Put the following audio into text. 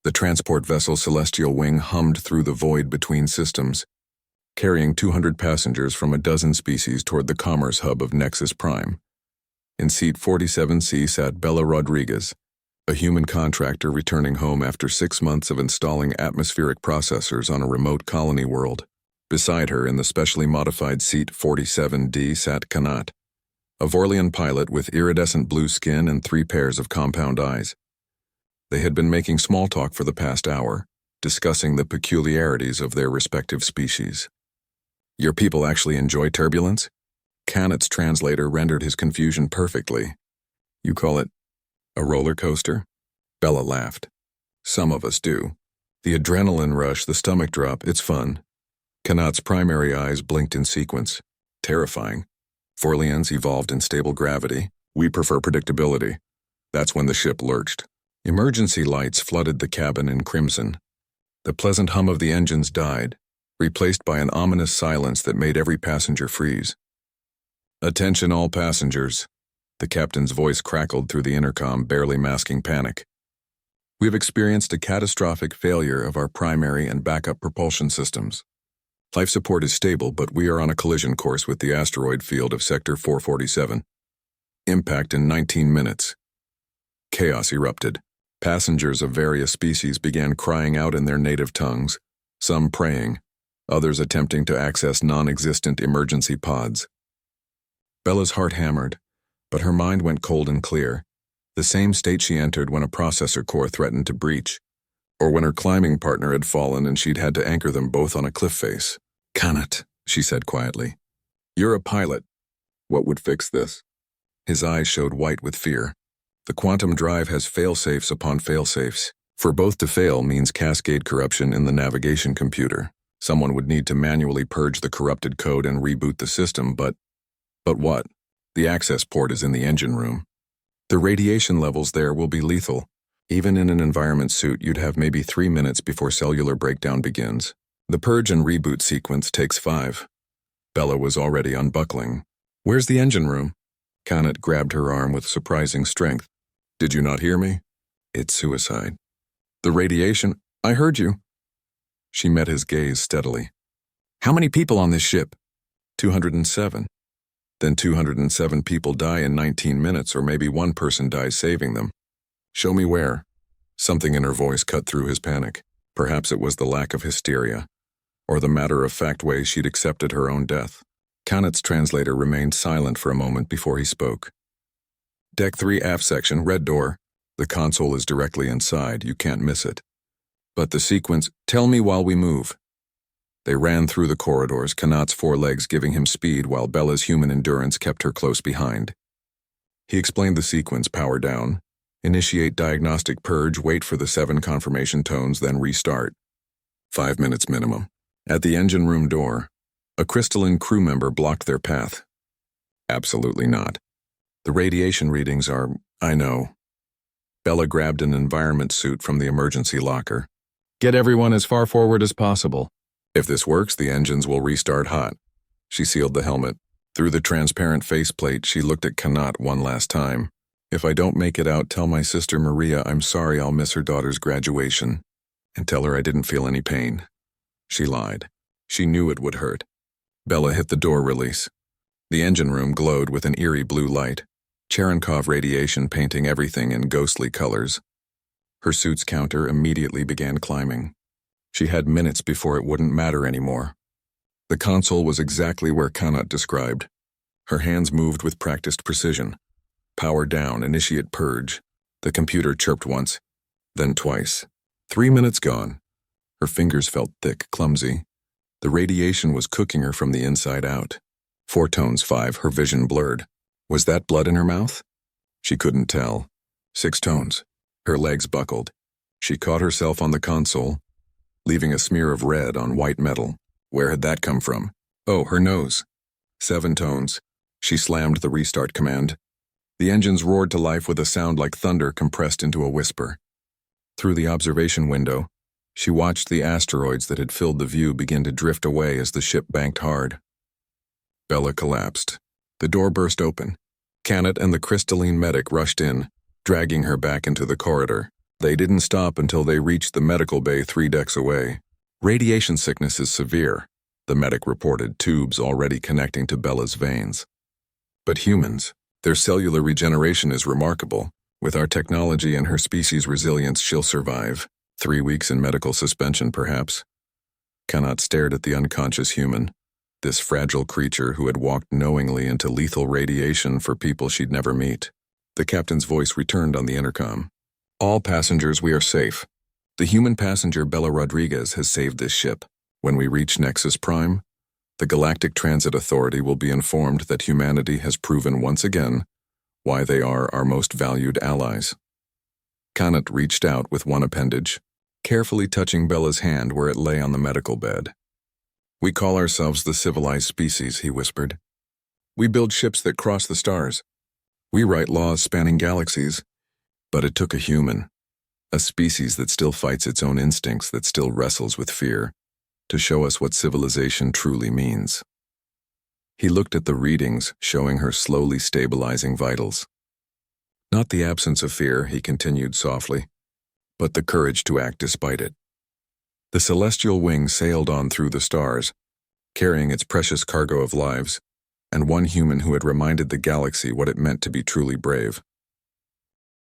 The transport vessel Celestial Wing hummed through the void between systems, carrying 200 passengers from a dozen species toward the commerce hub of Nexus Prime. In seat 47C sat Bella Rodriguez, a human contractor returning home after 6 months of installing atmospheric processors on a remote colony world. Beside her, in the specially modified seat 47D, sat Kanat, a Vorlian pilot with iridescent blue skin and 3 pairs of compound eyes. They had been making small talk for the past hour, discussing the peculiarities of their respective species. "Your people actually enjoy turbulence?" Kanat's translator rendered his confusion perfectly. "You call it a roller coaster?" Bella laughed. "Some of us do. The adrenaline rush, the stomach drop, it's fun." Kanat's primary eyes blinked in sequence. "Terrifying. Vorlians evolved in stable gravity. We prefer predictability." That's when the ship lurched. Emergency lights flooded the cabin in crimson. The pleasant hum of the engines died, replaced by an ominous silence that made every passenger freeze. "Attention all passengers." The captain's voice crackled through the intercom, barely masking panic. "We've experienced a catastrophic failure of our primary and backup propulsion systems. Life support is stable, but we are on a collision course with the asteroid field of Sector 447. Impact in 19 minutes. Chaos erupted. Passengers of various species began crying out in their native tongues, some praying, others attempting to access non-existent emergency pods. Bella's heart hammered, but her mind went cold and clear, the same state she entered when a processor core threatened to breach, or when her climbing partner had fallen and she'd had to anchor them both on a cliff face. "Kanat," she said quietly. "You're a pilot. What would fix this?" His eyes showed white with fear. "The quantum drive has fail-safes upon fail-safes. For both to fail means cascade corruption in the navigation computer. Someone would need to manually purge the corrupted code and reboot the system, but what? The access port is in the engine room. The radiation levels there will be lethal. Even in an environment suit, you'd have maybe 3 minutes before cellular breakdown begins. The purge and reboot sequence takes 5. Bella was already unbuckling. "Where's the engine room?" Kanat grabbed her arm with surprising strength. "Did you not hear me? It's suicide. The radiation—" "I heard you." She met his gaze steadily. "How many people on this ship?" 207. Then 207 people die in 19 minutes, or maybe one person dies saving them. "Show me where." Something in her voice cut through his panic. Perhaps it was the lack of hysteria, or the matter-of-fact way she'd accepted her own death. Kanat's translator remained silent for a moment before he spoke. "Deck 3 aft section, red door. The console is directly inside, you can't miss it. But the sequence— Tell me while we move." They ran through the corridors, Kanat's 4 legs giving him speed while Bella's human endurance kept her close behind. He explained the sequence: power down, initiate diagnostic purge, wait for the 7 confirmation tones, then restart. 5 minutes minimum. At the engine room door, a crystalline crew member blocked their path. "Absolutely not. The radiation readings are— I know." Bella grabbed an environment suit from the emergency locker. "Get everyone as far forward as possible. If this works, the engines will restart hot." She sealed the helmet. Through the transparent faceplate, she looked at Kanat one last time. "If I don't make it out, tell my sister Maria I'm sorry I'll miss her daughter's graduation. And tell her I didn't feel any pain." She lied. She knew it would hurt. Bella hit the door release. The engine room glowed with an eerie blue light, Cherenkov radiation painting everything in ghostly colors. Her suit's counter immediately began climbing. She had minutes before it wouldn't matter anymore. The console was exactly where Kanat described. Her hands moved with practiced precision. Power down, initiate purge. The computer chirped once, then twice. 3 minutes gone. Her fingers felt thick, clumsy. The radiation was cooking her from the inside out. 4 tones, 5, her vision blurred. Was that blood in her mouth? She couldn't tell. 6 tones. Her legs buckled. She caught herself on the console, leaving a smear of red on white metal. Where had that come from? Oh, her nose. 7 tones. She slammed the restart command. The engines roared to life with a sound like thunder compressed into a whisper. Through the observation window, she watched the asteroids that had filled the view begin to drift away as the ship banked hard. Bella collapsed. The door burst open. Kanat and the crystalline medic rushed in, dragging her back into the corridor. They didn't stop until they reached the medical bay 3 decks away. Radiation sickness is severe, the medic reported, tubes already connecting to Bella's veins. But humans, their cellular regeneration is remarkable. With our technology and her species' resilience, she'll survive. 3 weeks in medical suspension, perhaps. Kanat stared at the unconscious human, this fragile creature who had walked knowingly into lethal radiation for people she'd never meet. The captain's voice returned on the intercom. All passengers, we are safe. The human passenger Bella Rodriguez has saved this ship. When we reach Nexus Prime, the Galactic Transit Authority will be informed that humanity has proven once again why they are our most valued allies. Kanat reached out with one appendage, carefully touching Bella's hand where it lay on the medical bed. We call ourselves the civilized species, he whispered. We build ships that cross the stars. We write laws spanning galaxies. But it took a human, a species that still fights its own instincts, that still wrestles with fear, to show us what civilization truly means. He looked at the readings, showing her slowly stabilizing vitals. Not the absence of fear, he continued softly, but the courage to act despite it. The celestial wing sailed on through the stars, carrying its precious cargo of lives, and one human who had reminded the galaxy what it meant to be truly brave.